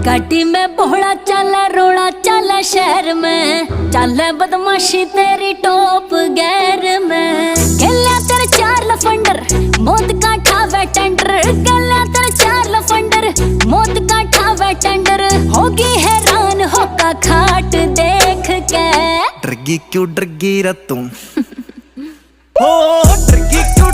गाड़ी में बोला चला रोड़ा चला शहर में, चल बदमाशी तेरी टॉप गैर में। गल्या तेरे चार लफंडर मौत का ठावे टेंडर, गल्या तेरे चार लफंडर मौत का ठावे टेंडर। होगी हैरान होका खाट देख के, डरगी क्यों डरगी रे तुम हो डरगी क्यों